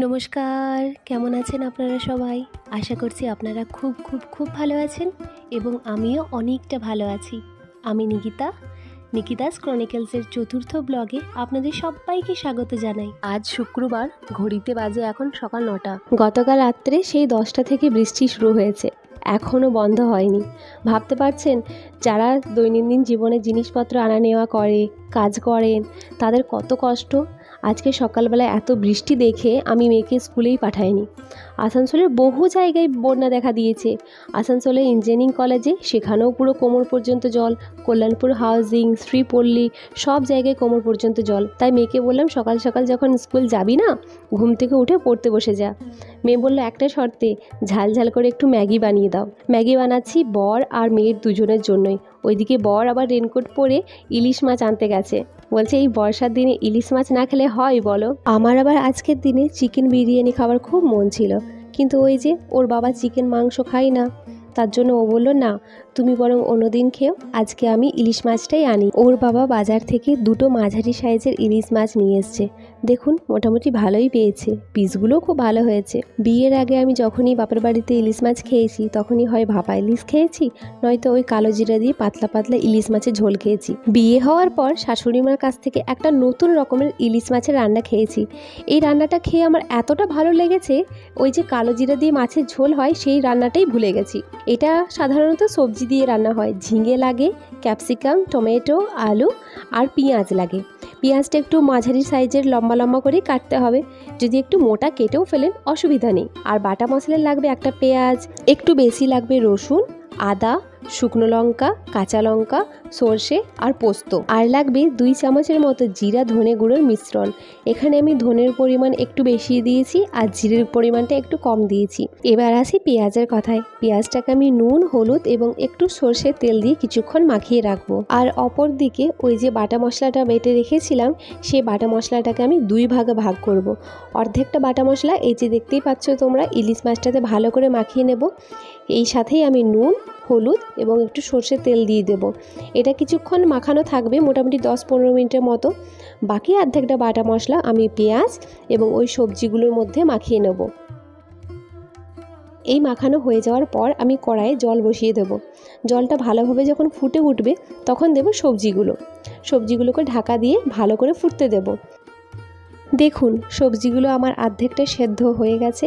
নমস্কার, কেমন আছেন আপনারা সবাই? আশা করছি আপনারা খুব খুব খুব ভালো আছেন এবং আমিও অনেকটা ভালো আছি। আমি নিকিতাস ক্রনিকলসের চতুর্থ ব্লগে আপনাদের সবাইকে স্বাগত জানাই। আজ শুক্রবার, ঘড়িতে বাজে এখন সকাল 9টা। গতকাল রাত্রে সেই 10টা থেকে বৃষ্টি শুরু হয়েছে, এখনও বন্ধ হয়নি। ভাবতে পারছেন, যারা দৈনন্দিন জীবনে জিনিসপত্র আনা নেওয়া করে, কাজ করেন, তাদের কত কষ্ট। আজকে সকালবেলা এত বৃষ্টি দেখে আমি মেয়েকে স্কুলেই পাঠাইনি। আসানসোলের বহু জায়গায় বন্যা দেখা দিয়েছে। আসানসোলের ইঞ্জিনিয়ারিং কলেজে, সেখানেও পুরো কোমর পর্যন্ত জল। কল্যাণপুর হাউজিং, শ্রীপল্লী, সব জায়গায় কোমর পর্যন্ত জল। তাই মেয়েকে বললাম, সকাল সকাল যখন স্কুল যাবি না, ঘুম থেকে উঠে পড়তে বসে যা। মেয়ে বললো, একটা শর্তে, ঝাল ঝাল করে একটু ম্যাগি বানিয়ে দাও। ম্যাগি বানাচ্ছি বর আর মেয়ের দুজনের জন্যই। ওইদিকে বর আবার রেনকোট পরে ইলিশ মাছ আনতে গেছে। বলছে, এই বর্ষার দিনে ইলিশ মাছ না খেলে হয় বলো? আমার আবার আজকের দিনে চিকেন বিরিয়ানি খাবার খুব মন ছিল, কিন্তু ওই যে ওর বাবা চিকেন মাংস খায় না, তার জন্য ও বললো, না তুমি বরং অন্যদিন খেও, আজকে আমি ইলিশ মাছটাই আনি। ওর বাবা বাজার থেকে দুটো মাঝারি সাইজের ইলিশ মাছ নিয়ে এসছে। দেখুন, মোটামুটি ভালোই পেয়েছে, পিসগুলোও খুব ভালো হয়েছে। বিয়ের আগে আমি যখনই বাপের বাড়িতে ইলিশ মাছ খেয়েছি, তখনই হয় ভাপা ইলিশ খেয়েছি, নয়তো ওই কালো জিরা দিয়ে পাতলা পাতলা ইলিশ মাছের ঝোল খেয়েছি। বিয়ে হওয়ার পর শাশুড়িমার কাছ থেকে একটা নতুন রকমের ইলিশ মাছের রান্না খেয়েছি। এই রান্নাটা খেয়ে আমার এতটা ভালো লেগেছে, ওই যে কালো জিরা দিয়ে মাছের ঝোল হয়, সেই রান্নাটাই ভুলে গেছি। এটা সাধারণত সবজি দিয়ে রান্না হয়। ঝিঙে লাগে, ক্যাপসিকাম, টমেটো, আলু আর পেঁয়াজ লাগে। পেঁয়াজটা একটু মাঝারি সাইজের লম্বা লম্বা করে কাটতে হবে। যদি একটু মোটা কেটেও ফেলেন, অসুবিধা নেই। আর বাটা মশলা লাগবে একটা পেঁয়াজ, একটু বেশি লাগবে রসুন, আদা, শুকনো লঙ্কা, কাঁচা লঙ্কা, সর্ষে আর পোস্ত। আর লাগবে 2 চামচের মতো জিরা ধনে গুঁড়োর মিশ্রণ। এখানে আমি ধনের পরিমাণ একটু বেশি দিয়েছি আর জিরের পরিমাণটা একটু কম দিয়েছি। এবার আসি পেঁয়াজের কথায়। পেঁয়াজটাকে আমি নুন, হলুদ এবং একটু সর্ষের তেল দিয়ে কিছুক্ষণ মাখিয়ে রাখবো। আর অপর দিকে ওই যে বাটা মশলাটা বেটে রেখেছিলাম, সেই বাটা মশলাটাকে আমি 2 ভাগে ভাগ করব। অর্ধেকটা বাটা মশলা এই যে দেখতেই পাচ্ছ তোমরা, ইলিশ মাছটাতে ভালো করে মাখিয়ে নেব। এই সাথেই আমি নুন, হলুদ এবং একটু সর্ষের তেল দিয়ে দেবো। এটা কিছুক্ষণ মাখানো থাকবে, মোটামুটি 10-15 মিনিটের মতো। বাকি অর্ধেকটা বাটা মশলা আমি পেঁয়াজ এবং ওই সবজিগুলোর মধ্যে মাখিয়ে নেব। এই মাখানো হয়ে যাওয়ার পর আমি কড়াইয়ে জল বসিয়ে দেবো। জলটা ভালোভাবে যখন ফুটে উঠবে, তখন দেব সবজিগুলোকে ঢাকা দিয়ে ভালো করে ফুটতে দেব। দেখুন, সবজিগুলো আমার অর্ধেকটা সেদ্ধ হয়ে গেছে।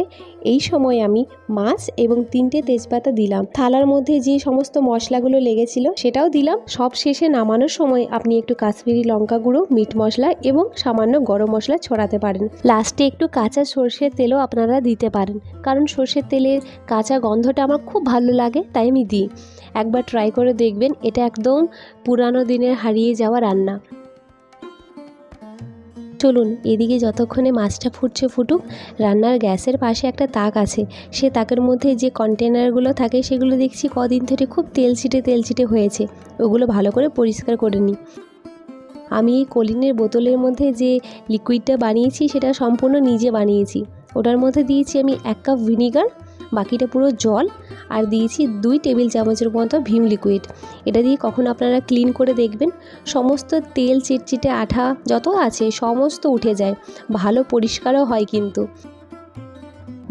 এই সময় আমি মাছ এবং 3টে তেজপাতা দিলাম। থালার মধ্যে যে সমস্ত মশলাগুলো লেগেছিল সেটাও দিলাম। সব শেষে নামানোর সময় আপনি একটু কাশ্মীরি লঙ্কা গুঁড়ো, মিট মশলা এবং সামান্য গরম মশলা ছড়াতে পারেন। লাস্টে একটু কাঁচা সর্ষের তেলও আপনারা দিতে পারেন, কারণ সর্ষের তেলের কাঁচা গন্ধটা আমার খুব ভালো লাগে, তাই আমি দিই। একবার ট্রাই করে দেখবেন, এটা একদম পুরানো দিনের হারিয়ে যাওয়া রান্না। চলুন, এদিকে যতক্ষণে মাছটা ফুটুক। রান্নার গ্যাসের পাশে একটা তাক আছে, সে তাকের মধ্যে যে কন্টেনারগুলো থাকে, সেগুলো দেখছি কদিন ধরে খুব তেল ছিটে হয়েছে। ওগুলো ভালো করে পরিষ্কার করে নিই। আমি এই কলিনের বোতলের মধ্যে যে লিকুইডটা বানিয়েছি, সেটা সম্পূর্ণ নিজে বানিয়েছি। ওটার মধ্যে দিয়েছি আমি 1 কাপ ভিনিগার, বাকিটা পুরো জল, আর দিয়েছি 2 টেবিল চামচের মতো ভিম লিকুইড। এটা দিয়ে কখন আপনারা ক্লিন করে দেখবেন, সমস্ত তেল চিটচিটে আঠা যত আছে সমস্ত উঠে যায়, ভালো পরিষ্কারও হয়। কিন্তু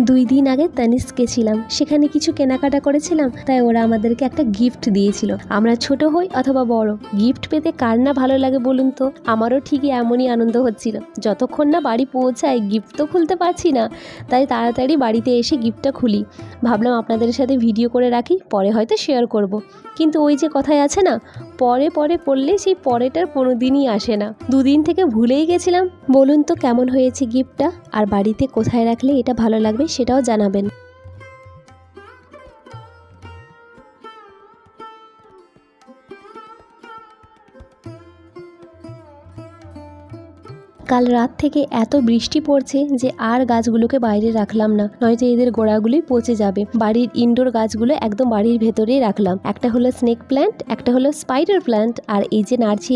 2 দিন আগে তানিস্ক গেছিলাম, সেখানে কিছু কেনাকাটা করেছিলাম, তাই ওরা আমাদেরকে একটা গিফট দিয়েছিল। আমরা ছোট হই অথবা বড়, গিফট পেতে কার না ভালো লাগে বলুন তো? আমারও ঠিকই এমনই আনন্দ হচ্ছিল। যতক্ষণ না বাড়ি পৌঁছায়, গিফট তো খুলতে পারছি না, তাই তাড়াতাড়ি বাড়িতে এসে গিফটটা খুলি। ভাবলাম আপনাদের সাথে ভিডিও করে রাখি, পরে হয়তো শেয়ার করব। কিন্তু ওই যে কথায় আছে না, পরে করলে সেই পরেটার কোনো দিনই আসে না। 2 দিন থেকে ভুলেই গেছিলাম। বলুন তো কেমন হয়েছে গিফটটা, আর বাড়িতে কোথায় রাখলে এটা ভালো লাগবে সেটাও জানাবেন। কাল রাত থেকে এত বৃষ্টি পড়ছে যে আর গাছগুলোকে বাইরে রাখলাম না, নয়তো এদের গোড়াগুলোই পচে যাবে। বাড়ির ইনডোর গাছগুলো একদম বাড়ির ভেতরেই রাখলাম। একটা হলো স্নেক প্ল্যান্ট, একটা হলো স্পাইডার প্ল্যান্ট, আর এই যে নাড়ছি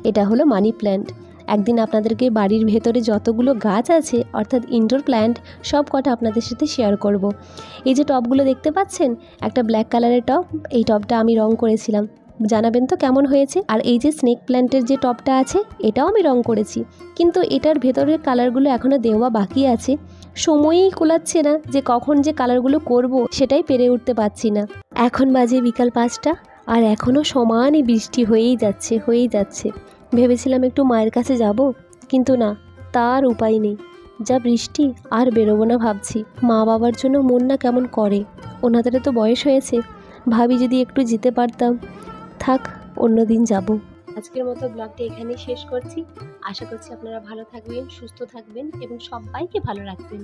এটা হলো মানি প্ল্যান্ট। একদিন আপনাদেরকে বাড়ির ভেতরে যতগুলো গাছ আছে, অর্থাৎ ইনডোর প্ল্যান্ট, সব কটা আপনাদের সাথে শেয়ার করব। এই যে টবগুলো দেখতে পাচ্ছেন, একটা ব্ল্যাক কালারের টব, এই টবটা আমি রং করেছিলাম। জানাবেন তো কেমন হয়েছে। আর এই যে স্নেক প্ল্যান্টের যে টবটা আছে, এটাও আমি রং করেছি, কিন্তু এটার ভেতরের কালারগুলো এখনও দেওয়া বাকি আছে। সময়ই কুলাচ্ছে না যে কখন যে কালারগুলো করব সেটাই পেরে উঠতে পারছি না। এখন বাজে বিকাল 5টা আর এখনও সমানই বৃষ্টি হয়েই যাচ্ছে। ভেবেছিলাম একটু মায়ের কাছে যাব, কিন্তু না, তার উপায় নেই। যা বৃষ্টি, আর বেরোবো না ভাবছি। মা বাবার জন্য মন না কেমন করে, ওনাদেরও তো বয়স হয়েছে। ভাবি যদি একটু যেতে পারতাম। থাক, অন্য দিন যাব। আজকের মতো ব্লগটা এখানেই শেষ করছি। আশা করছি আপনারা ভালো থাকবেন, সুস্থ থাকবেন এবং সবাইকে ভালো রাখবেন।